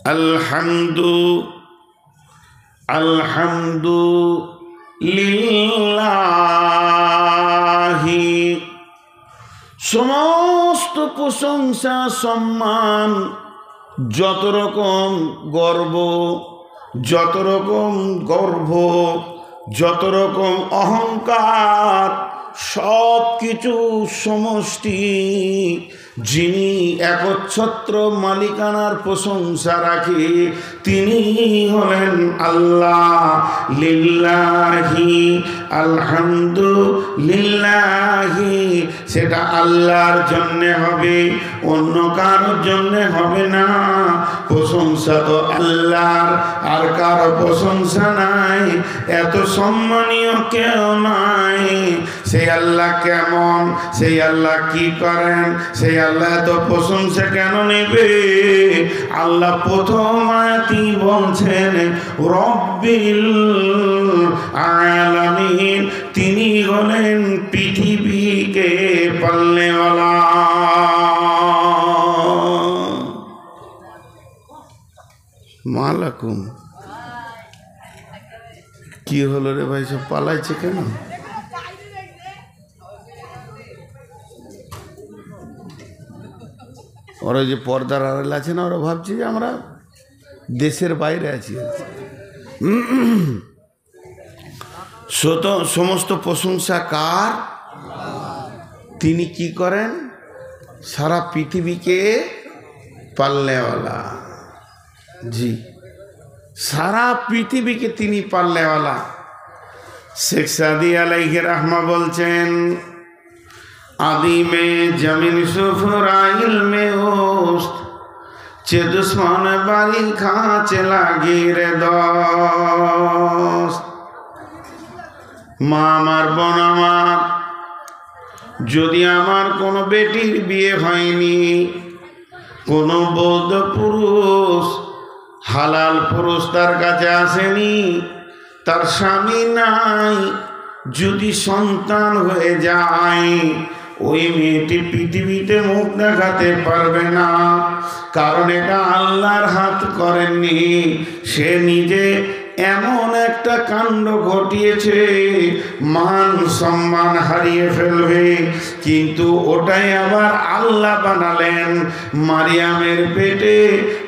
আলহামদুলিল্লাহি, সমস্ত প্রশংসা সম্মান, যত রকম গর্ব, যত রকম যত রকম অহংকার, সব কিছু সমষ্টি যিনি একচ্ছত্র মালিকানার প্রশংসা রাখে তিনি হলেন আল্লাহ। লিল্লাহি আলহামদুলিল্লাহি, সেটা আল্লাহর জন্যে হবে, অন্য কারোর জন্যে হবে না। প্রশংসা তো আল্লাহর, আর কারো প্রশংসা নাই। এত সম্মানীয় কেউ নাই। সেই আল্লাহ কেমন, সেই আল্লাহ কি করেন, সেই আল্লাহ তো প্রশংসা কেন নেবে? আল্লাহ প্রথম আয়াতেই বলছেন রব্বিল আলামিন, তিনি হলেন পৃথিবীকে পালনেওয়ালা। মালাকুম, কি হলো রে ভাই, সব পালাইছে কেন? ওরা যে পর্দার আড়ালে আছে না, ওরা ভাবছে যে আমরা দেশের বাইরে আছি। সমস্ত প্রশংসা কার? তিনি কি করেন? সারা পৃথিবীকে পালনেওয়ালা। জি, সারা পৃথিবীকে তিনি পালনেওয়ালা। শেখ সাদি আলাইহি রাহমা বলছেন आदि में जमीन सुफराइल में ओस्त चे दुश्मन बारी खाचे लागी रे दोस्त। মা আমার, বোন আমার, যদি আমার কোনো বেটির বিয়ে হয়নি, কোনো বৌদ্ধ পুরুষ হালাল পুরুষ তার কাছে আসেনি, তার স্বামী নাই, যদি সন্তান হয়ে যায়, ওই মেয়েটি পৃথিবীতে মুখ দেখাতে পারবে না। কারণ এটা আল্লাহর হাত করেননি, সে নিজে এমন একটা কাণ্ড ঘটিয়েছে, মান সম্মান হারিয়ে ফেলবে। কিন্তু ওটাই আবার আল্লাহ বানালেন। মারিয়ামের পেটে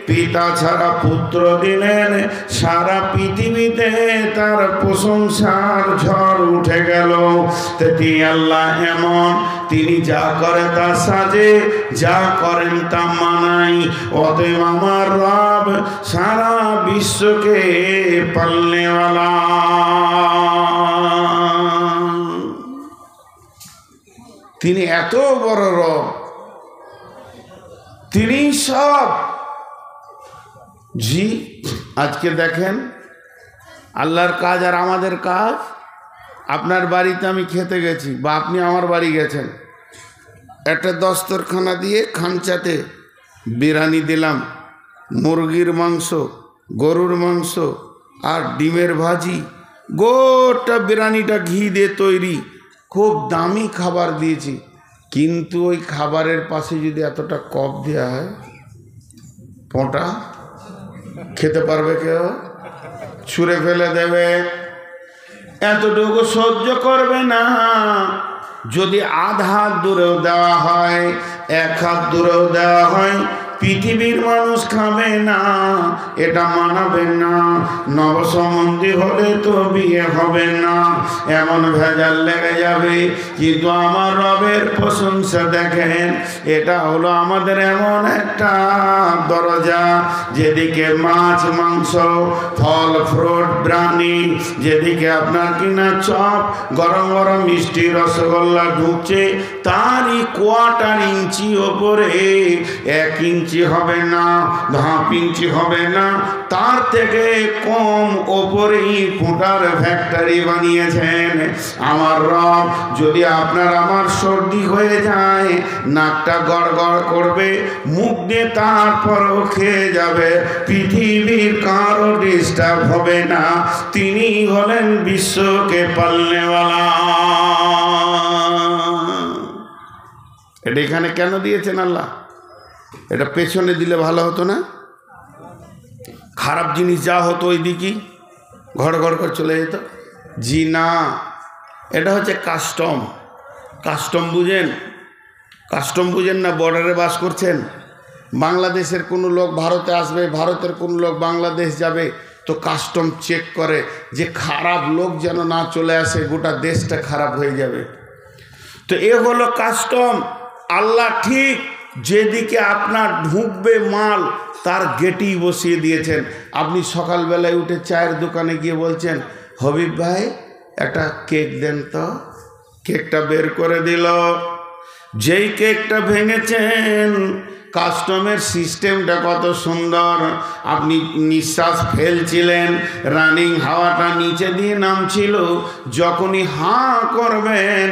পিতা ছাড়া পুত্র দিলেন, সারা পৃথিবীতে তার প্রশংসার ঝড় উঠে গেল। তিনি আল্লাহ এমন, তিনি যা করে তা সাজে, যা করেন তা মানাই। অতএব আমার রব সারা বিশ্বকে পালনেওয়ালা। তিনি এত বড় রব, তিনি সব। জি, আজকে দেখেন আল্লাহর কাজ আর আমাদের কাজ। আপনার বাড়িতে আমি খেতে গেছি বা আপনি আমার বাড়ি গেছেন, একটা দস্তরখানা দিয়ে খানচাতে বিরিয়ানি দিলাম, মুরগির মাংস, গরুর মাংস আর ডিমের ভাজি, গোটা বিরিয়ানিটা ঘি দিয়ে তৈরি, খুব দামি খাবার দিয়েছি। কিন্তু ওই খাবারের পাশে যদি এতটা কপ দেওয়া হয়, পোঁটা খেতে পারবে কেউ? ছুঁড়ে ফেলে দেবে। এতটুকু সহ্য করবে না। যদি আধ হাত দূরেও দেওয়া হয়, এক হাত দূরেও দেওয়া হয়, পৃথিবীর মানুষ খাবে না, এটা মানাবে না। নবসম্বন্ধী হলে তো বিয়ে হবে না, এমন ভেজাল লেগে যাবে। কিন্তু আমার রবের প্রশংসা দেখেন, এটা হলো আমাদের এমন একটা দরজা, যেদিকে মাছ মাংস ফল ফ্রুট ব্রানি, যেদিকে আপনার কিনা চপ গরম গরম মিষ্টি রসগোল্লা ঢুকছে, তারই কোয়ার্টার ইঞ্চি ওপরে, 1 ইঞ্চি হবে না, 1/2 ইঞ্চি হবে না, তার থেকে কম ওপরেই ফুটার ফ্যাক্টরি বানিয়েছেন আমার রব। যদি আপনার আমার সর্দি হয়ে যায়, নাকটা গড়গড় করবে, মুখ দিয়ে তারপরও খেয়ে যাবে, পৃথিবীর কারো ডিস্টার্ব হবে না। তিনি হলেন বিশ্বকে পালনেওয়ালা। এটা এখানে কেন দিয়েছেন আল্লাহ? এটা পেছনে দিলে ভালো হতো না? খারাপ জিনিস যা হতো ওই দিকেই ঘড় ঘড় করে চলে যেত। জি না, এটা হচ্ছে কাস্টম। কাস্টম বুঝেন? কাস্টম বুঝেন না? বর্ডারে বাস করছেন, বাংলাদেশের কোনো লোক ভারতে আসবে, ভারতের কোনো লোক বাংলাদেশ যাবে, তো কাস্টম চেক করে যে খারাপ লোক যেন না চলে আসে, গোটা দেশটা খারাপ হয়ে যাবে। তো এ হলো কাস্টম। আল্লাহ ঠিক যেদিকে আপনার ঢুকবে মাল তার গেটেই বসিয়ে দিয়েছেন। আপনি সকালবেলায় উঠে চায়ের দোকানে গিয়ে বলছেন, হবিব ভাই একটা কেক দেন তো, কেকটা বের করে দিল। যেই কেকটা ভেঙেছেন, কাস্টমের সিস্টেমটা কত সুন্দর। আপনি নিঃশ্বাস ফেলছিলেন, রানিং হাওয়াটা নিচে দিয়ে নামছিল, যখনই হাঁ করবেন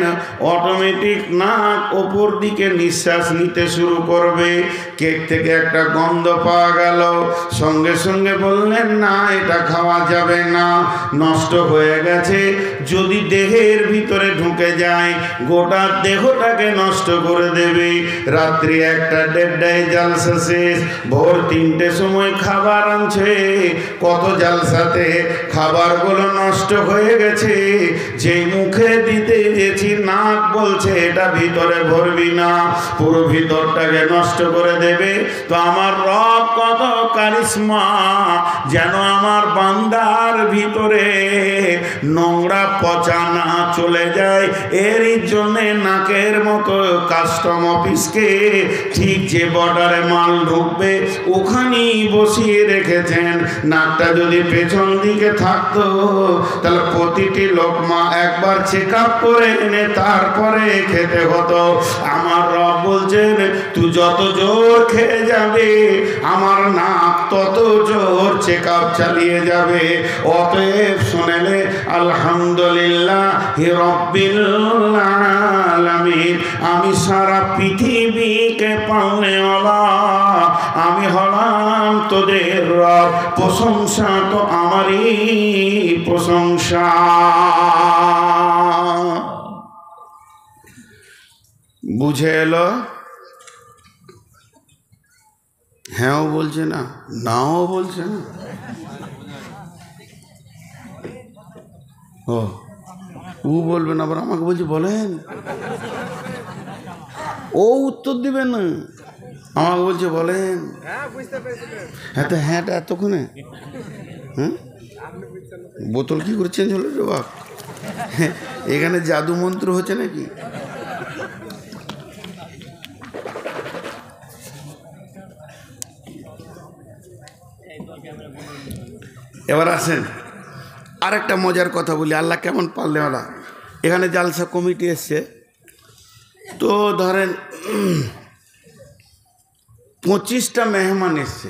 অটোমেটিক নাক ওপর দিকে নিঃশ্বাস নিতে শুরু করবে। কেক থেকে একটা গন্ধ পাওয়া গেল, সঙ্গে সঙ্গে বললেন না এটা খাওয়া যাবে না, নষ্ট হয়ে গেছে। যদি দেহের ভিতরে ঢুকে যায় গোটা দেহটাকে নষ্ট করে দেবে। রাত্রি 1-1:30 জালসা শেষ, ভোর 3টে সময় খাবার আনছে, কত জালসাতে খাবারগুলো নষ্ট হয়ে গেছে। যেই মুখে দিতে গেছি নাক বলছে এটা ভিতরে ভরবি না, পুরো ভিতরটাকে নষ্ট করে দেবে। তো আমার রব কত কারিশমা, যেন আমার বান্দার ভিতরে নোংরা পচা না চলে যায়। এরই জন্যে নাকের মতো কাস্টম অফিসকে ঠিক যে বর্ডারে মাল ঢুকবে ওখানেই বসিয়ে রেখেছেন। নাকটা যদি পেছন দিকে থাকতো তাহলে প্রতিটি লোকমা একবার চেক আপ করে এনে তারপরে খেতে হতো। আমার রব বলছেন তুই যত জোর খেয়ে যাবে আমার নাক তত জোর চেক আপ চালিয়ে যাবে। অতএব শুনেলে আলহামদুলিল্লাহ রব্বিল আলামিন, আমি সারা পৃথিবীকে পালনেওয়ালা, আমি হলাম তোদের রব। প্রশংসা তো আমারই প্রশংসা। বুঝে এলো? হ্যাঁও বলছে না, নাও বলছে না। ও বলবেন আবার আমাকে বলছে বলেন, ও উত্তর দিবেন না, আমাকে বলছে বলেন। হ্যাঁ তো হ্যাঁটা এতক্ষণে হ্যাঁ বোতল কি করে চেঞ্জ হলো রে বাপ? এখানে জাদু মন্ত্র হচ্ছে নাকি? এবার আসেন আরেকটা মজার কথা বলি, আল্লাহ কেমন পারলে ওরা। এখানে জালসা কমিটি এসছে, তো ধরেন 25টা মেহমান এসছে,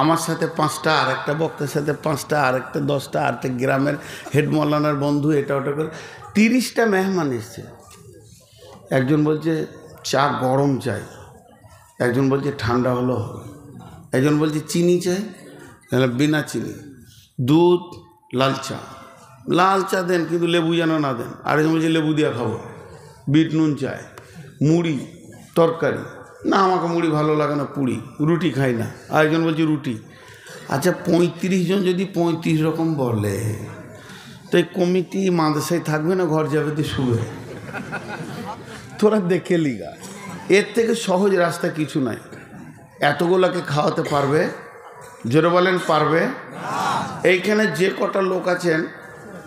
আমার সাথে 5টা, আর একটা বক্তার সাথে 5টা, আর একটা 10টা, আর একটা গ্রামের হেড মৌলানার বন্ধু, এটা ওটা করে 30টা মেহমান এসছে। একজন বলছে চা গরম চাই, একজন বলছে ঠান্ডা হলো হবে, একজন বলছে চিনি চাই, বিনা চিনি, দুধ, লাল চা দেন কিন্তু লেবু যেন না দেন, আরেকজন বলছে লেবু দিয়ে খাবো, বিট নুন চায়, মুড়ি, তরকারি, না আমাকে মুড়ি ভালো লাগে না, পুরি, রুটি খাই না, আরেকজন বলছে রুটি। আচ্ছা 35 জন যদি 35 রকম বলে, তো এই কমিটি মাদ্রাসায় থাকবে না ঘর যাবে তো শুয়ে? তোরা দেখে লিগা, এর থেকে সহজ রাস্তা কিছু নাই। এতগুলোকে খাওয়াতে পারবে? জোরে বলেন পারবে? এইখানে যে কটা লোক আছেন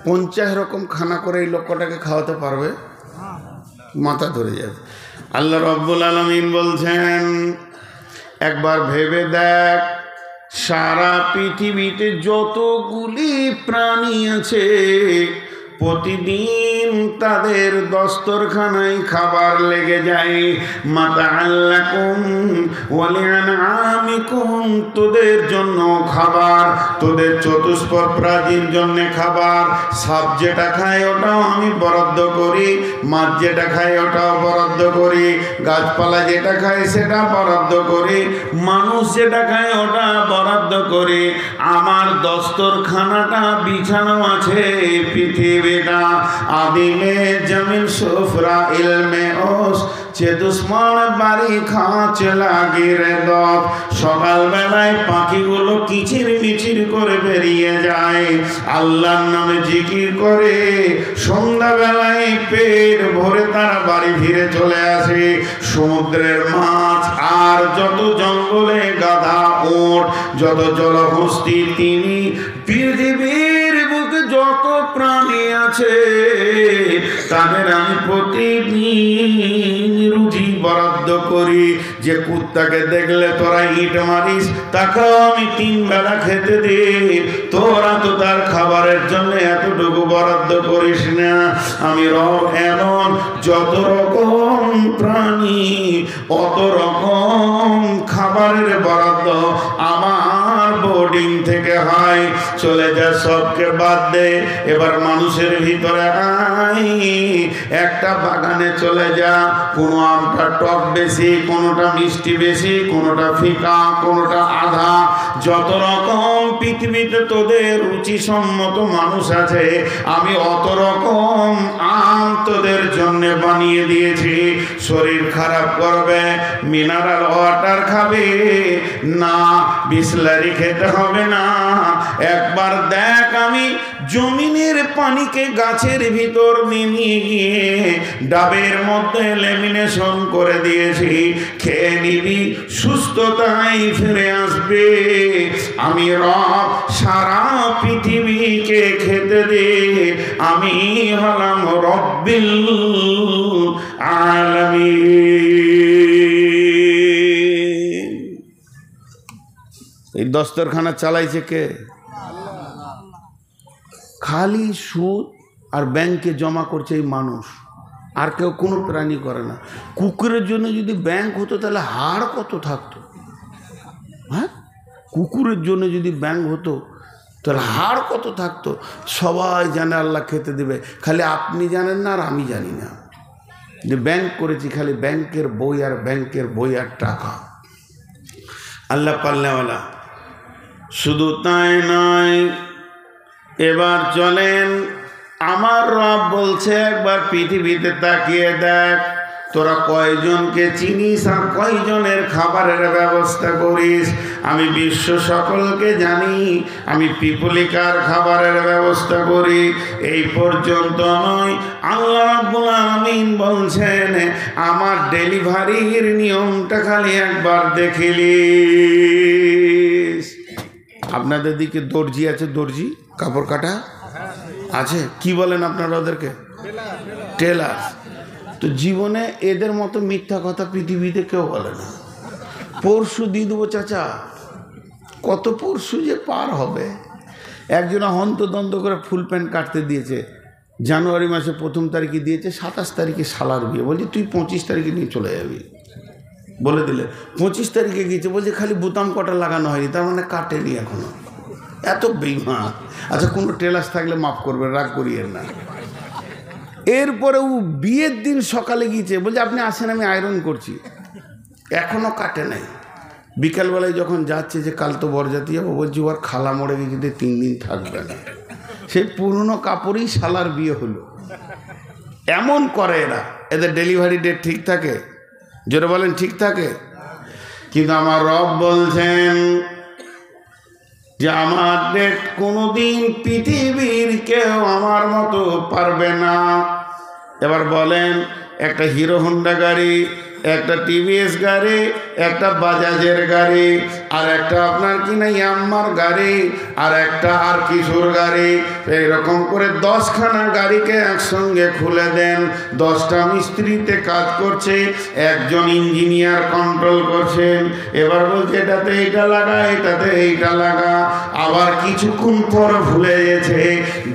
50 রকম খানা করে এই লোক কটাকে খাওয়াতে পারবে? মাথা ধরে যাবে। আল্লাহ রাব্বুল আলামিন বলছেন একবার ভেবে দেখ, সারা পৃথিবীতে যতগুলি প্রাণী আছে প্রতিদিন তাদের দস্তরখানায় খাবার লেগে যায়। মাতাআল্লাকুম ওয়া লিআনআমিকুম, তোদের জন্য খাবার, তোদের চতুষ্পদ প্রাণীর জন্য খাবার। সাপ যেটা খায় ওটাও আমি বরাদ্দ করি, মাছ যেটা খায় ওটাও বরাদ্দ করি, গাছপালা যেটা খায় সেটা বরাদ্দ করি, মানুষ যেটা খায় ওটা বরাদ্দ করি। আমার দস্তরখানাটা বিছানো আছে পৃথিবী আদিমে জমিন সুফরা ইলমে ওস, যে দুশ্মন বাড়ি খাঁচ লাগি রে দপ। সকালবেলায় পাখিগুলো কিচির মিচির করে বেরিয়ে যায়, আল্লাহর নামে জিকির করে, সন্ধ্যাবেলায় পেট ভরে তারা বাড়ি ফিরে চলে আসে। সমুদ্রের মাছ আর যত জঙ্গলে গাধা ওট, যত জলহস্তি তিনি, পৃথিবীর বুকে যত প্রাণী আছে তাদের আমি প্রতিদিন রুটি বরাদ্দ করি। যে কুত্তাকে দেখলে তোরা ইট মারিস তাকেও আমি 3 বেলা খেতে দিই, তোরা তো তার খাবারের জন্য এতটুকু বরাদ্দ করিস না। আমি রব এমন, যত রকম প্রাণী অত রকম খাবারের বরাদ্দ আমার বোর্ডিং থেকে হয়। চলে যা, সবকে বাদ দে, এবার মানুষের ভিতরে আয়। একটা বাগানে চলে যা, কোনো আমটা টক বেশি, কোনোটা মিষ্টি বেশি, কোনোটা ফিকা, কোনোটা আধা, যত রকম পৃথিবীতে তোদের রুচিসম্মত মানুষ আছে আমি অত রকম আম তোদের জন্য বানিয়ে দিয়েছি। শরীর খারাপ করবে, মিনারেল ওয়াটার খাবে না, বিসলারি খেতে হবে না। একবার দেখ, আমি জমিনের পানিকে গাছের ভিতর নিয়ে গিয়ে ডাবের মধ্যে লেমিনেশন করে দিয়েছি, খেয়ে নিবি, সুস্থতায় ফিরে আসবে। আমি রব, সারা পৃথিবীকে খেতে দে, আমি হলাম রব্বিল আলামিন। এই দস্তরখানা চালাইছে কে? খালি সুদ আর ব্যাংকে জমা করছে এই মানুষ, আর কেউ কোনো প্রাণী করে না। কুকুরের জন্য যদি ব্যাংক হতো তাহলে হাড় কত থাকতো, হ্যাঁ? কুকুরের জন্য যদি ব্যাংক হতো তাহলে হাড় কত থাকতো। সবাই জানে আল্লাহ খেতে দেবে, খালি আপনি জানেন না আর আমি জানি না যে ব্যাংক করেছি, খালি ব্যাংকের বই আর ব্যাংকের বই আর টাকা। আল্লাহ পাল্লাওয়ালা। শুধু তাই নয়, এবার চলেন, আমার রব বলছে একবার পৃথিবীতে তাকিয়ে দেখ, তোরা কয়জনকে চিনিস আর কয়জনের খাবারের ব্যবস্থা করিস। আমি বিশ্ব সকলকে জানি, আমি পিপুলিকার খাবারের ব্যবস্থা করি। এই পর্যন্ত নয়, আল্লাহ রাব্বুল আলামিন বলছেন আমার ডেলিভারির নিয়মটা খালি একবার দেখিলিস। আপনাদের দিকে দর্জি আছে? দর্জি কাপড় কাটা আছে? কি বলেন আপনারা ওদেরকে? টেলার। তো জীবনে এদের মতো মিথ্যা কথা পৃথিবীতে কেউ বলে না। পরশু দিয়ে দেবো চাচা, কত পরশু যে পার হবে। একজনা হন্তদন্ত করে ফুল প্যান্ট কাটতে দিয়েছে, জানুয়ারি মাসে 1 তারিখে দিয়েছে, 27 তারিখে শালার বিয়ে, বলছি তুই 25 তারিখে নিয়ে চলে যাবি, বলে দিলে। 25 তারিখে গিয়েছে, বলছে খালি বোতাম কটা লাগানো হয়নি, তার মানে কাটেনি এখনো। এত বেইমান। আচ্ছা, কোনো টেলার্স থাকলে মাফ করবে, রাগ করিয়েন না। এরপরে ও বিয়ের দিন সকালে গিয়েছে, বলছে আপনি আসেন, আমি আয়রন করছি, এখনও কাটে নাই। বিকালবেলায় যখন যাচ্ছে যে কাল তো বরযাত্রী যাবো, বলছি ওর খালা মরে গেছে, 3 দিন থাকবে না। সেই পুরনো কাপড়েই শালার বিয়ে হলো। এমন করে এরা, এদের ডেলিভারি ডেট ঠিক থাকে? জোরে বলেন, ঠিক থাকে? কিন্তু আমার রব বলছেন যে আমার ডেট কোনোদিন পৃথিবীর কেউ আমার মতো পারবে না। এবার বলেন, একটা হিরো হোন্ডা গাড়ি, একটা টিভিএস গাড়ি, একটা বাজাজের গাড়ি, আর একটা আপনার কিনা ইয়াম্মার গাড়ি, আর একটা আর কিশোর গাড়ি, এইরকম করে 10খানা গাড়িকে একসঙ্গে খুলে দেন। 10টা মিস্ত্রিতে কাজ করছে, একজন ইঞ্জিনিয়ার কন্ট্রোল করছেন। এবার বলছে এটাতে এইটা লাগা, এটাতে এইটা লাগা। আবার কিছুক্ষণ পর ভুলে গেছে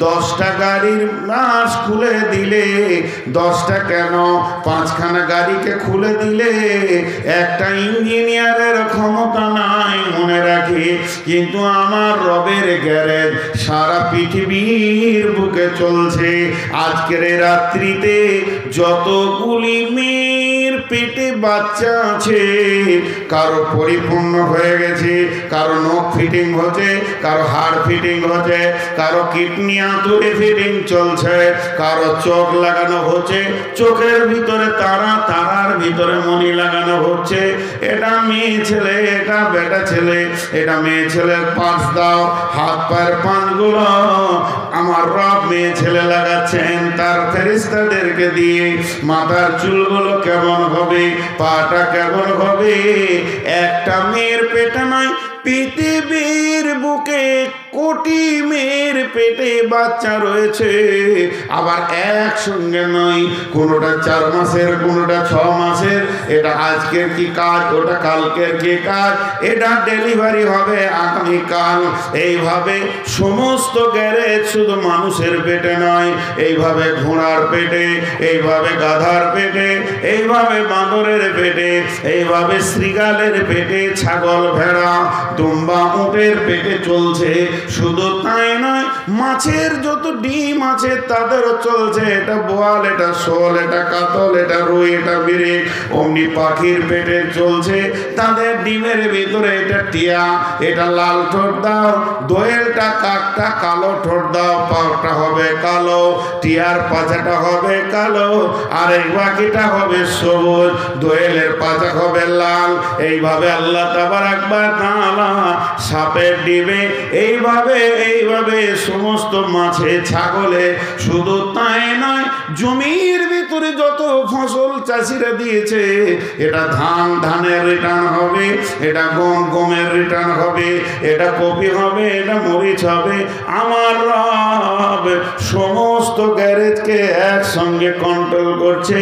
10টা গাড়ির নাশ খুলে দিলে 10টা কেন 5খানা গাড়িকে খুলে দিলে একটা ইঞ্জিনিয়ারের ক্ষমতা নাই, মনে রাখি। কিন্তু আমার রবের গ্যারেজ সারা পৃথিবীর বুকে চলছে। আজকের রাত্রিতে যতগুলি মেয়ের পেটে বাচ্চা আছে, কারো পরিপূর্ণ হয়ে গেছে, কারো নখ ফিটিং হচ্ছে, কারো হাড় ফিটিং হচ্ছে, কারো কিডনি আঁতুড়ে ফিটিং চলছে, কারো চোখ লাগানো হচ্ছে, চোখের ভিতরে তারা, তারার ভিতরে মণি লাগানো হচ্ছে। এটা মেয়ে ছেলে, এটা বেটা ছেলে, এটা মেয়ে ছেলের পাঁচ দাও, হাত পায়ের পাঁচগুলো আমার রব মেয়ে ছেলে লাগাচ্ছেন তার ফেরেশতাদেরকে দিয়ে। মাথার চুলগুলো কেমন হবে, পাটা কেমন হবে। একটা মেয়ের পেটে নয়, পৃথিবীর বুকে কোটি মেয়ের পেটে বাচ্চা রয়েছে। আবার একসঙ্গে নয়, কোনোটা 4 মাসের, কোনোটা 6 মাসের। এটা আজকের কি কাজ, ওটা কালকের কি কাজ, এটা ডেলিভারি হবে আগামীকাল। এইভাবে সমস্ত গ্যারেজ শুধু মানুষের পেটে নয়, এইভাবে ঘোড়ার পেটে, এইভাবে গাধার পেটে, এইভাবে বাঁদরের পেটে, এইভাবে শৃগালের পেটে, ছাগল ভেড়া দুম্বা উটের পেটে চলছে। শুধু তাই নয়, মাছের যত ডিম আছে তাদেরও চলছে। এটা বোয়াল, এটা শোল, এটা কাতল, এটা রুই, এটা বিরিক। অমনি পাখির পেটে চলছে, তাদের ডিমের ভিতরে এটা টিয়া, এটা লাল ঠোঁট দাও। দোয়েলটা কাকটা কালো ঠোঁট দাও, পাটা হবে কালো, টিয়ার পাছাটা হবে কালো, আর এই বাকিটা হবে সবুজ, দোয়েলের পাছা হবে লাল। এইভাবে আল্লাহ তাবারাক ওয়া তাআলা সাপের ডিমে এইভাবে এইভাবে সমস্ত মাছে, ছাগলে। শুধু তাই নয়, জমির ভিতরে যত ফসল চাষিরা দিয়েছে, এটা ধান, ধানের রিটার্ন হবে, এটা গম, গমের রিটার্ন হবে, এটা কপি হবে, এটা মরিচ হবে। আমার রব সমস্ত গ্যারেজকে একসঙ্গে কন্ট্রোল করছে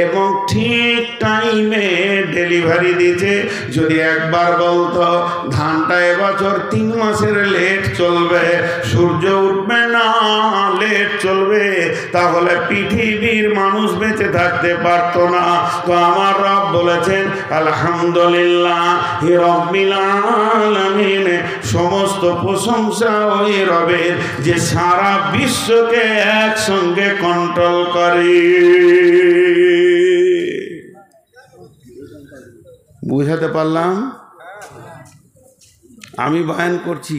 এবং ঠিক টাইমে ডেলিভারি দিচ্ছে। যদি একবার বলতো ধানটা এবছর 3 মাসের লেট চলবে, সূর্য উঠবে না, লেট চলবে, তাহলে পৃথিবীর মানুষ বেঁচে থাকতে পারতো না। তো আমার রব বলেছেন আলহামদুলিল্লাহি রাব্বিল আলামিন, সমস্ত প্রশংসা ওই রবের যে সারা বিশ্বকে একসঙ্গে কন্ট্রোল করে। বুঝাতে পারলাম? আমি বয়ান করছি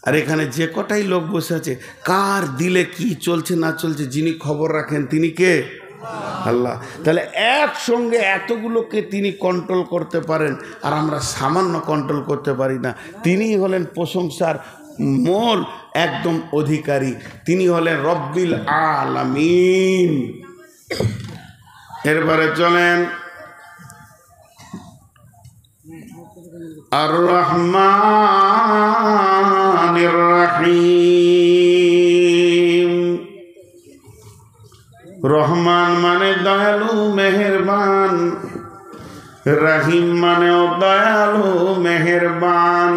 আর এখানে যে কটাই লোক বসে আছে, কার দিলে কি চলছে না চলছে যিনি খবর রাখেন তিনি কে? আল্লাহ। তাহলে একসঙ্গে এতগুলোকে তিনি কন্ট্রোল করতে পারেন আর আমরা সামান্য কন্ট্রোল করতে পারি না। তিনি হলেন প্রশংসার মূল একদম অধিকারী, তিনি হলেন রব্বিল আলামিন। এরপরে চলেন আর রহমানির রহিম। রহমান মানে দয়ালু মেহেরবান, রহিম মানে দয়ালু মেহেরবান।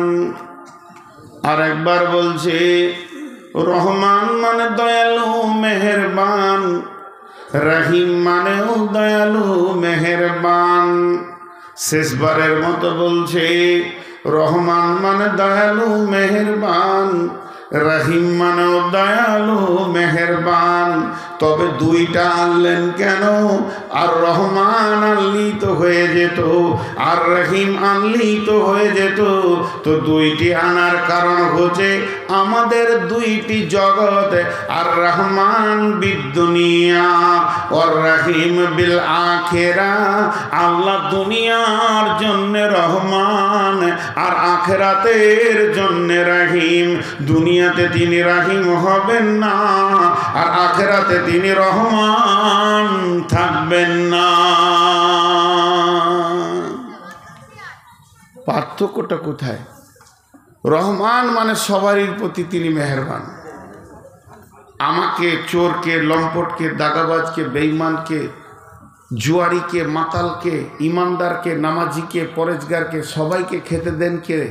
আর একবার বলছে রহমান মানে দয়ালু মেহেরবান, রহিম মানেও দয়ালু মেহেরবান। শেষবারের মতো বলছে রহমান মানে দয়ালু মেহেরবান, রহিম মানেও দয়ালু মেহেরবান। তবে দুইটা আনলেন কেন? আর রহমান আনলি তো হয়ে যেত, আর রহিম আনলি তো হয়ে যেত। তো দুইটি আনার কারণ হচ্ছে আমাদের দুইটি জগৎ, আর রহমান বিদ্দুনিয়া আর রহিম বিল আখিরা। আল্লাহ দুনিয়ার জন্য রহমান আর আখিরাতের জন্য রহিম। দুনিয়াতে তিনি রহিম হবেন না আর আখিরাতে তিনি রহমান থাকবেন না। পার্থক্যটা কোথায়? রহমান মানে সবারই প্রতি তিনি মেহেরবান। আমাকে, চোরকে, লম্পটকে, দাগাবাজকে, বেঈমানকে, জুয়ারিকে, মাতালকে, ইমানদারকে, নামাজিকে, পরেজগারকে সবাইকে খেতে দেন কে?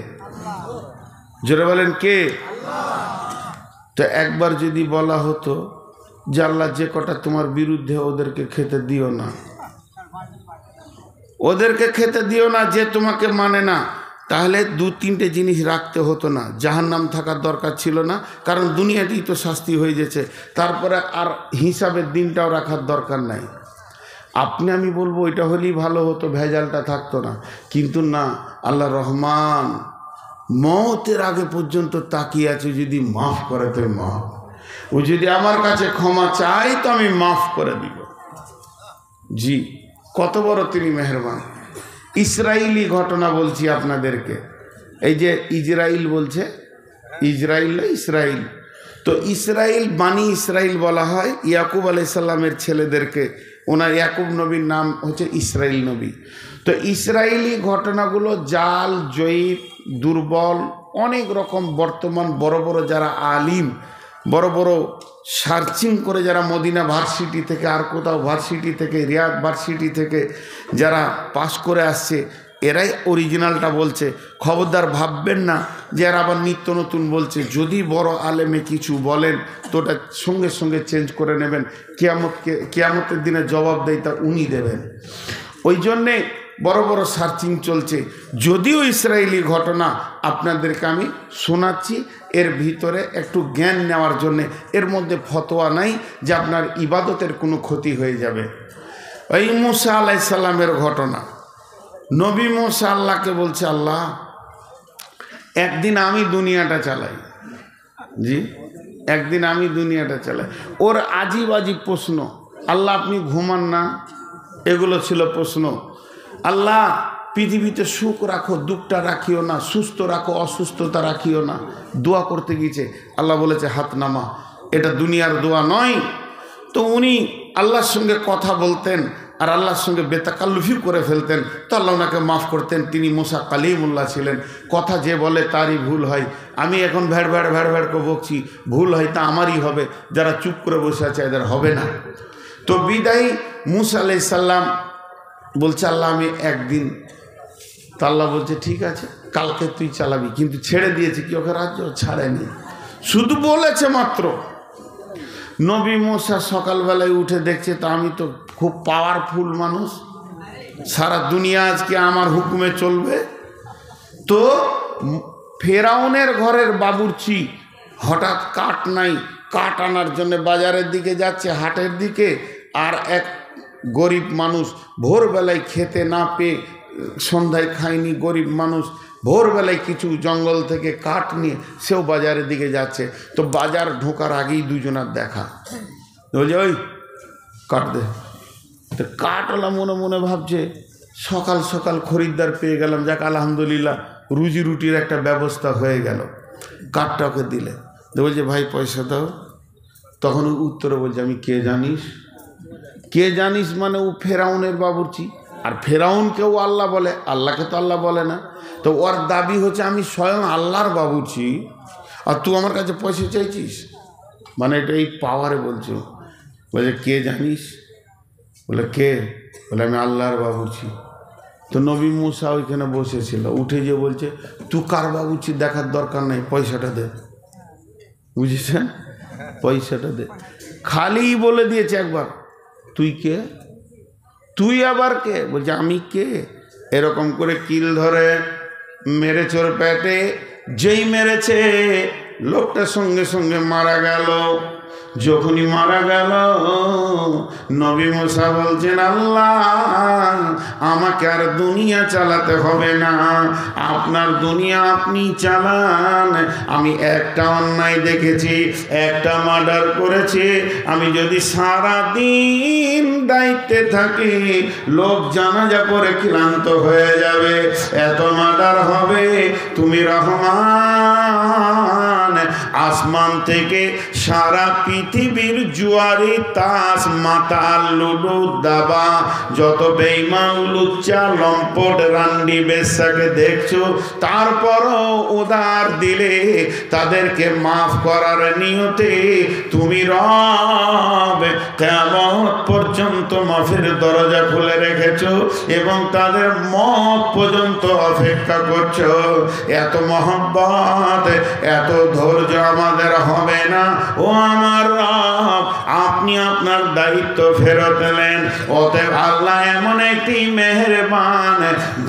জোরে বলেন কে? তো একবার যদি বলা হতো যে আল্লাহ যে কটা তোমার বিরুদ্ধে ওদেরকে খেতে দিও না, ওদেরকে খেতে দিও না যে তোমাকে মানে না, তাহলে 2-3টে জিনিস রাখতে হতো না, জাহান্নাম থাকার দরকার ছিল না, কারণ দুনিয়াতেই তো শাস্তি হয়ে গেছে। তারপরে আর হিসাবের দিনটাও রাখার দরকার নাই। আপনি আমি বলবো ওইটা হলেই ভালো হতো, ভেজালটা থাকতো না, কিন্তু না, আল্লাহ রহমান, মওতের আগে পর্যন্ত তাকিয়ে আছে, যদি মাফ করে তো মাফ, ও যদি আমার কাছে ক্ষমা চাই তো আমি মাফ করে দিব। জি, কত বড় তিনি মেহেরবান। ইসরায়েলি ঘটনা বলছি আপনাদেরকে, এই যে ইজরাইল বলছে, ইজরাইল না ইসরাইল, তো ইসরাইল বানি ইসরাইল বলা হয় ইয়াকুব আলাইহিস সালামের ছেলেদেরকে, ওনার ইয়াকুব নবীর নাম হচ্ছে ইসরাইল নবী। তো ইসরায়েলি ঘটনাগুলো জাল, জয়ীফ, দুর্বল, অনেক রকম বর্তমান বড় বড় যারা আলিম, বড় বড় সার্চিং করে যারা মদিনা ভার্সিটি থেকে আর কোথাও ভার্সিটি থেকে, রিয়াদ ভার্সিটি থেকে যারা পাশ করে আসছে, এরাই অরিজিনালটা বলছে। খবরদার ভাববেন না যে এরা আবার নিত্য নতুন বলছে। যদি বড় আলেমে কিছু বলেন তো ওটা সঙ্গে সঙ্গে চেঞ্জ করে নেবেন, কিয়ামতের দিনে জবাবদেহিতা উনি দেবেন। ওই জন্যে বড় বড় সার্চিং চলছে। যদিও ইসরায়েলি ঘটনা আপনাদেরকে আমি শোনাচ্ছি, এর ভিতরে একটু জ্ঞান নেওয়ার জন্যে, এর মধ্যে ফতোয়া নাই যে আপনার ইবাদতের কোনো ক্ষতি হয়ে যাবে। ওই মুসা আলাইহিস সালামের ঘটনা, নবী মুসা আল্লাহকে বলছে, আল্লাহ একদিন আমি দুনিয়াটা চালাই। জি, একদিন আমি দুনিয়াটা চালাই। ওর আজীব আজীব প্রশ্ন, আল্লাহ আপনি ঘুমান না, এগুলো ছিল প্রশ্ন। আল্লাহ পৃথিবীতে সুখ রাখো, দুঃখটা রাখিও না, সুস্থ রাখো, অসুস্থতা রাখিও না। দোয়া করতে গিয়েছে, আল্লাহ বলেছে হাত নামা, এটা দুনিয়ার দোয়া নয়। তো উনি আল্লাহর সঙ্গে কথা বলতেন আর আল্লাহর সঙ্গে বেতাকাল্লুফি করে ফেলতেন, তো আল্লাহ ওনাকে মাফ করতেন। তিনি মুসা কালিমুল্লাহ ছিলেন। কথা যে বলে তারই ভুল হয়। আমি এখন ভ্যাড় ভ্যাড় ভ্যাড় ভ্যাড় করে বকছি, ভুল হয় তা আমারই হবে, যারা চুপ করে বসে আছে এদের হবে না। তো বিদায়ী মুসা আলাইহিস সালাম বলছে, আল্লাহ আমি একদিন, তা আল্লাহ বলছে ঠিক আছে কালকে তুই চালাবি, কিন্তু ছেড়ে দিয়েছে কি ওকে রাজ্য ছাড়েনি, শুধু বলেছে মাত্র। নবী মুসা সকালবেলায় উঠে দেখছে, তো আমি তো খুব পাওয়ারফুল মানুষ, সারা দুনিয়া আজকে আমার হুকুমে চলবে। তো ফেরাউনের ঘরের বাবুর্চি হঠাৎ কাঠ নাই, কাঠ আনার জন্য বাজারের দিকে যাচ্ছে, হাটের দিকে। আর এক গরিব মানুষ ভোরবেলায় খেতে না পেয়ে, সন্ধ্যায় খায়নি গরিব মানুষ, ভোরবেলায় কিছু জঙ্গল থেকে কাঠ নিয়ে সেও বাজারের দিকে যাচ্ছে। তো বাজার ঢোকার আগেই দুজনার দেখা, বলছে ওই কাঠ দে। তো কাঠওয়ালা মনে মনে ভাবছে, সকাল সকাল খরিদ্দার পেয়ে গেলাম, যাক আলহামদুলিল্লাহ, রুজি রুটির একটা ব্যবস্থা হয়ে গেল। কাঠটা ওকে দিলে, বলছে ভাই পয়সা দাও। তখন উত্তরে বলছে, আমি কে জানিস? কে জানিস মানে ও ফেরাউনের বাবুর্চি, আর ফেরাউনকেও আল্লাহ বলে, আল্লাহকে তো আল্লাহ বলে না। তো ওর দাবি হচ্ছে আমি স্বয়ং আল্লাহর বাবুর্চি, আর তুই আমার কাছে পয়সা চাইছিস, মানে এটা এই পাওয়ারে বলছো। বলছে কে জানিস? বলে কে? বলে আমি আল্লাহর বাবুর্চি। তো নবী মুসা ওইখানে বসেছিল, উঠে গিয়ে বলছে, তুই কার বাবুর্চি দেখার দরকার নেই, পয়সাটা দে। বুঝেছেন? পয়সাটা দে। খালি বলে দিয়েছে একবার, তুই কে? তুই আবার কে? বলছে আমি কে? এরকম করে কিল ধরে মেরেছে ওর পেটে। যেই মেরেছে লোকটা সঙ্গে সঙ্গে মারা গেল। যখনই মারা গেল, নবী মুসা বলছেন, আল্লাহ আমাকে আর দুনিয়া চালাতে হবে না, আপনার দুনিয়া আপনি চালান। আমি একটা অন্যায় দেখেছি, একটা মার্ডার করেছি, আমি যদি সারা দিন দায়িত্বে থাকি, লোক জানাজা করে ক্লান্ত হয়ে যাবে, এত মার্ডার হবে। তুমি রহমান, আসমান থেকে সারা পৃথিবীর জুয়ারি তাস মাতাল লুডু দাবা যত বেঈমান লুচ্চা লম্পট রান্ডি বেশ্যাকে দেখছো, তারপরও উদার দিলে তাদেরকে মাফ করার নিয়তে তুমি রব কিয়ামত পর্যন্ত মাফের দরজা খুলে রেখেছো এবং তাদের মত পর্যন্ত অপেক্ষা করছো। এত মহব্বত, এত ধৈর্য আমাদের হবে না ও আমার রব। আপনি আপনার দায়িত্ব ফেরত এলেন। অতএব আল্লাহ এমন একটি মেহেরবান,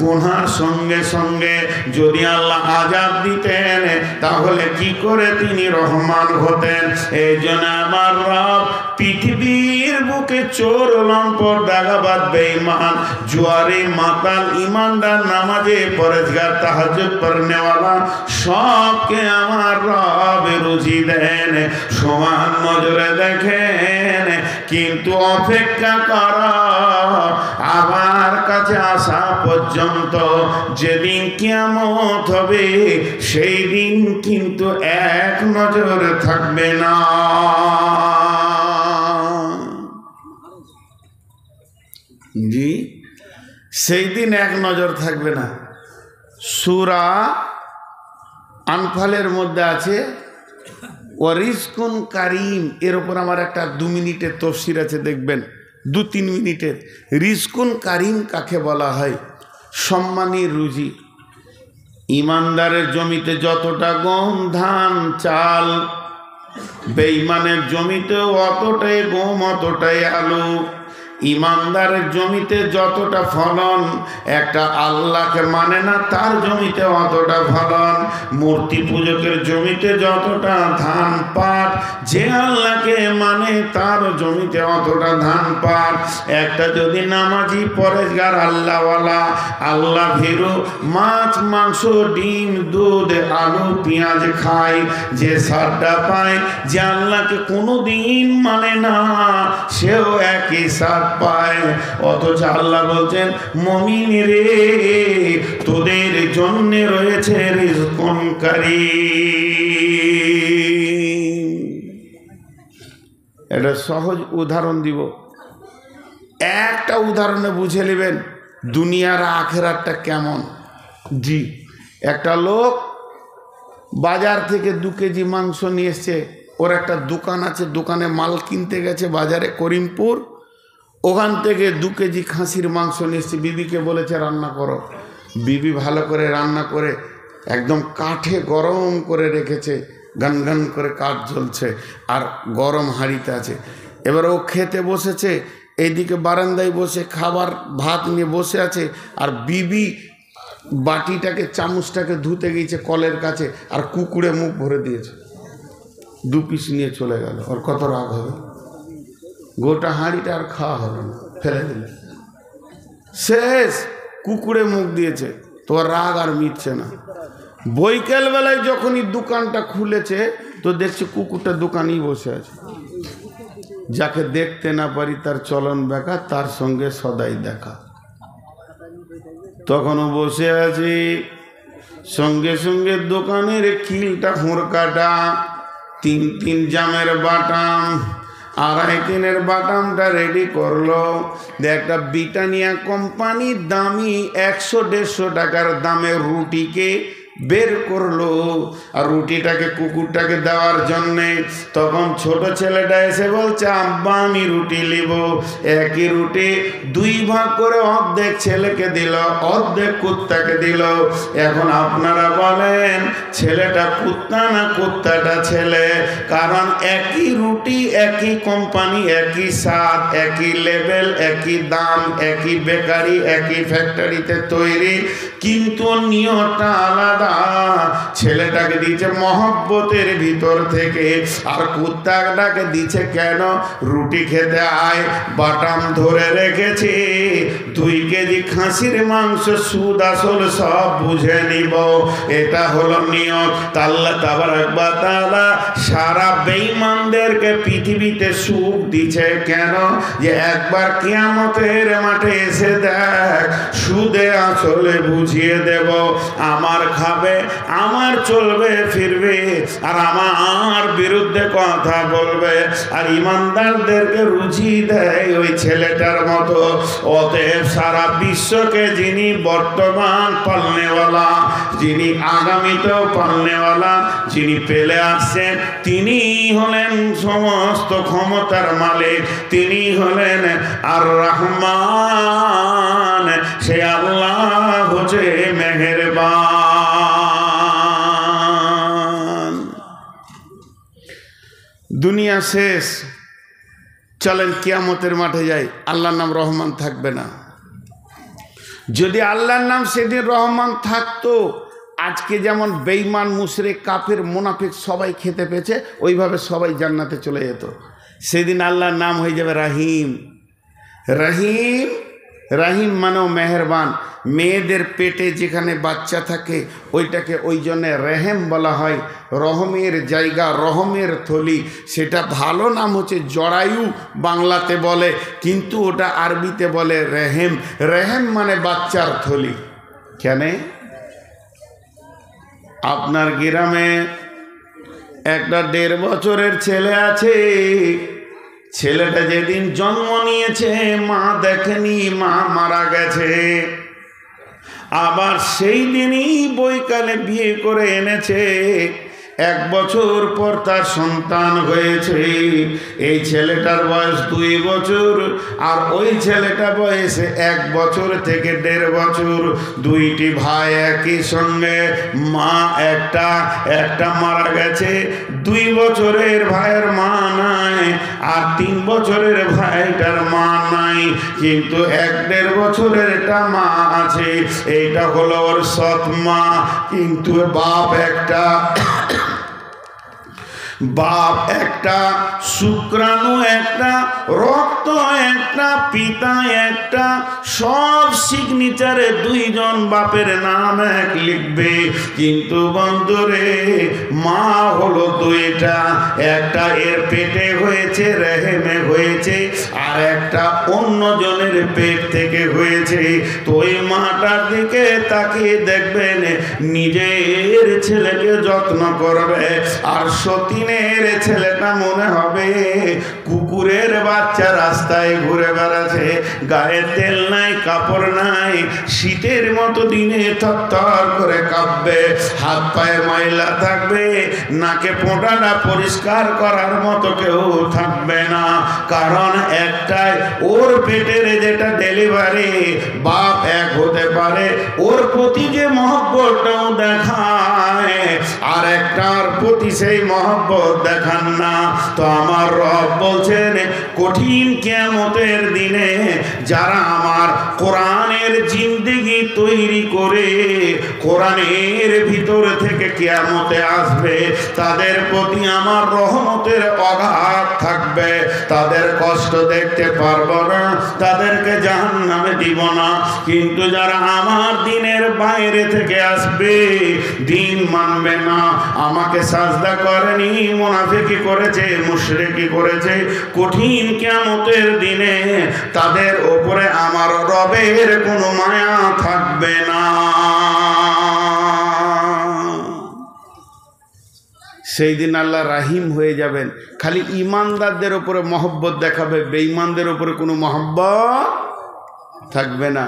গুনার সঙ্গে সঙ্গে যদি আল্লাহ আযাব দিতেন তাহলে কি করে তিনি রহমান হতেন? এই জন্য আমার রব পৃথিবীর বুকে চোর, লম্পট, দাগাবাজ, বেঈমান, জুয়ারি, মাতাল, ইমানদার, নামাজে পরেজগার, তাহাজ্জুদ পড়নেওয়ালা সবকে আমার রব রুজি দেন, সমান নজরে দেখেন। কিন্তু অপেক্ষা কর আমার কাছে আসা পর্যন্ত। যেদিন কিয়ামত হবে সেই দিন কিন্তু এক নজর থাকবে না। জি, সেই দিন এক নজর থাকবে না। সূরা আনফালের মধ্যে আছে ওয়ারিজকুন কারিম। এর উপর আমার একটা 2 মিনিটের তফসির আছে, দেখবেন 2-3 মিনিটের। রিজকুন কারিম কাকে বলা হয়? সম্মানী রুজি। ইমানদারের জমিতে যতটা গম, ধান, চাল, বেঈমানের জমিতেও অতটাই গম, অতটাই আলু। ইমানদারের জমিতে যতটা ফলন, একটা আল্লাহকে মানে না তার জমিতে অতটা ফলন। মূর্তি পূজকের জমিতে যতটা ধান পাট, যে আল্লাহকে মানে তার জমিতে অতটা ধান পাট। একটা যদি নামাজি, পরেজগার, আল্লাহওয়ালা, আল্লাহ ভীরু মাছ, মাংস, ডিম, দুধ, আলু, পেঁয়াজ খায়, যে সারটা পায়, যে আল্লাহকে কোনোদিন মানে না, সেও একই সার পায়। অথচ আল্লাহ বলছেন, মুমিন রে, তোদের জন্য রয়েছে রিজকুন কারীম। এটা সহজ উদাহরণ দিব, একটা উদাহরণে বুঝে নেবেন দুনিয়ার আখেরাতটা কেমন। জি, একটা লোক বাজার থেকে 2 কেজি মাংস নিয়ে এসছে। ওর একটা দোকান আছে, দোকানে মাল কিনতে গেছে বাজারে, করিমপুর। ওখান থেকে 2 কেজি খাসির মাংস নিয়ে এসছে। বিবিকে বলেছে রান্না করো। বিবি ভালো করে রান্না করে একদম কাঠে গরম করে রেখেছে, গান গান করে কাঠ জ্বলছে আর গরম হাঁড়িতে আছে। এবার ও খেতে বসেছে, এইদিকে বারান্দায় বসে খাবার ভাত নিয়ে বসে আছে, আর বিবি বাটিটাকে, চামচটাকে ধুতে গিয়েছে কলের কাছে, আর কুকুরে মুখ ভরে দিয়েছে। 2 পিস নিয়ে চলে গেল। ওর কত রাগ হবে? গোটা হাঁড়িটা আর খাওয়া হলো না, ফেলে দিলে। শেষ, কুকুরে মুখ দিয়েছে, তোর রাগ আর মিটছে না। বৈকাল বেলায় যখনই দোকানটা খুলেছে তো দেখছে কুকুরটা দোকানেই বসে আছে। যাকে দেখতে না পারি তার চলন বেকা, তার সঙ্গে সদাই দেখা। তখনও বসে আছি, সঙ্গে সঙ্গে দোকানের খিলটা হুঁড়কাটা, 3 জামের বাটাম, 2.5 বাটামটা রেডি করলো। একটা ব্রিটানিয়া কোম্পানির দামি 100-150 টাকার দামের রুটিকে বের করলো, আর রুটিটাকে কুকুরটাকে দেওয়ার জন্যে। তখন ছোট ছেলেটা এসে বলছে, আব্বা আমি রুটি নিব। একই রুটি 2 ভাগ করে অর্ধেক ছেলেকে দিল, অর্ধেক কুত্তাকে দিল। এখন আপনারা বলেন ছেলেটা কুত্তা না কুত্তাটা ছেলে? কারণ একই রুটি, একই কোম্পানি, একই স্বাদ, একই লেভেল, একই দাম, একই বেকারি, একই ফ্যাক্টরিতে তৈরি, কিন্তু নিয়তটা আলাদা। ছেলেটাকে দিচ্ছে মহব্বতের ভিতর থেকে, আর কুত্তাটাকে দিচ্ছে কেন? রুটি খেতে আয়, বাটাম ধরে রেখেছি, 2 কেজি খাসির মাংস, সুদ আসল সব বুঝে নিব। এটা হলো নিয়ত। আল্লাহ তাবারক ওয়া তাআলা সারা বেঈমানদেরকে পৃথিবীতে সুখ দিচ্ছে কেন? যে একবার কিয়ামতের মাঠে এসে দেখ, সুদে আসলে বুঝিয়ে দেব। আমার খাবে, আমার চলবে ফিরবে, আর আমার বিরুদ্ধে কথা বলবে, আর ইমানদারদেরকে রুজি দেয় ওই ছেলেটার মতো। অতএব সারা বিশ্বকে যিনি বর্তমান পালনেওয়ালা, যিনি আগামীতেও পালনেওয়ালা, যিনি পেলে আসছেন, তিনি হলেন সমস্ত ক্ষমতার মালিক, তিনি হলেন আর রহমান। সে আল্লাহ হচ্ছে মেহেরবান। দুনিয়া শেষ, চলেন কিয়ামতের মাঠে যাই, আল্লাহর নাম রহমান থাকবে না। যদি আল্লাহর নাম সেদিন রহমান থাকতো, আজকে যেমন বেঈমান মুশরিক কাফের মুনাফিক সবাই খেতে পেয়েছে, ওইভাবে সবাই জান্নাতে চলে যেত। সেদিন আল্লাহর নাম হয়ে যাবে রাহিম। রহিম, রাহিম মানেও মেহেরবান। মেয়েদের পেটে যেখানে বাচ্চা থাকে ওইটাকে ওই জন্যে রেহেম বলা হয়, রহমের জায়গা, রহমের থলি। সেটা ভালো নাম হচ্ছে জরায়ু বাংলাতে বলে, কিন্তু ওটা আরবিতে বলে রেহেম। রেহেম মানে বাচ্চার থলি। কেন? আপনার গ্রামে একটা 1.5 বছরের ছেলে আছে, ছেলেটা যেদিন জন্ম নিয়েছে মা দেখেনি, মা মারা গেছে। আবার সেই দিনই বৈকালে বিয়ে করে এনেছে, 1 বছর পর তার সন্তান হয়েছে। এই ছেলেটার বয়স 2 বছর, আর ওই ছেলেটা বয়সে 1 বছর থেকে 1.5 বছর। দুইটি ভাই একই সঙ্গে, মা একটা মারা গেছে। 2 বছরের ভাইয়ের মা নাই, আর 3 বছরের ভাইটার মা নাই, কিন্তু 1.5 বছরের একটা মা আছে। এইটা হলো ওর সৎ মা, কিন্তু বাপ একটা, শুক্রাণু একটা, রক্ত একটা, পিতা একটা, সব সিগনেচারে 2 জন বাপের নাম এক লিখবে। কিন্তু বন্ধুরে, মা হলো 2টা, একটা এর পেটে হয়েছে, রেহেমে হয়েছে, আর একটা অন্য জনের পেট থেকে হয়েছে। তো ওই মাটার দিকে তাকিয়ে দেখবেন, নিজের ছেলেকে যত্ন করবে, আর সতীনের ছেলেটা মনে হবে কুকুরের বাচ্চা, রাস্তায় ঘুরে বেড়াচ্ছে, গায়ে তেল নাই, কাপড় নাই, শীতের মতো দিনে থরথর করে কাঁপবে, হাত পায়ে ময়লা থাকবে, নাকে পোঁটাটা পরিষ্কার করার মতো কেউ থাকবে না। কারণ একটাই, ওর পেটের যেটা ডেলিভারি, বাপ এক হতে পারে, ওর প্রতি যে মহব্বতটাও দেখায়, আর একটার প্রতি সেই মহব্বত দেখান না। তো আমার রব বলছেন, কঠিন কিয়ামতের দিনে যারা আমার কোরআনের জিন্দেগি তৈরি করে কোরআনের ভিতর থেকে কিয়ামতে আসবে, তাদের প্রতি আমার রহমতের অগাধ থাকবে। তাদের কষ্ট দেখতে পারবো না, তাদেরকে জাহান্নামে দিব না। কিন্তু যারা আমার দিনের বাইরে থেকে আসবে, দিন মানবে না, আমাকে সাজদা করেনি, মুনাফিকি করেছে, মুশরিকি করেছে, কঠিন কিয়ামতের দিনে তাদের উপরে আমার রবের কোনো মায়া থাকবে না। সেই দিন আল্লাহ রাহিম হয়ে যাবেন। খালি ইমানদারদের উপরে মহব্বত দেখাবে, বেঈমানদের উপরে কোনো মহব্বত থাকবে না।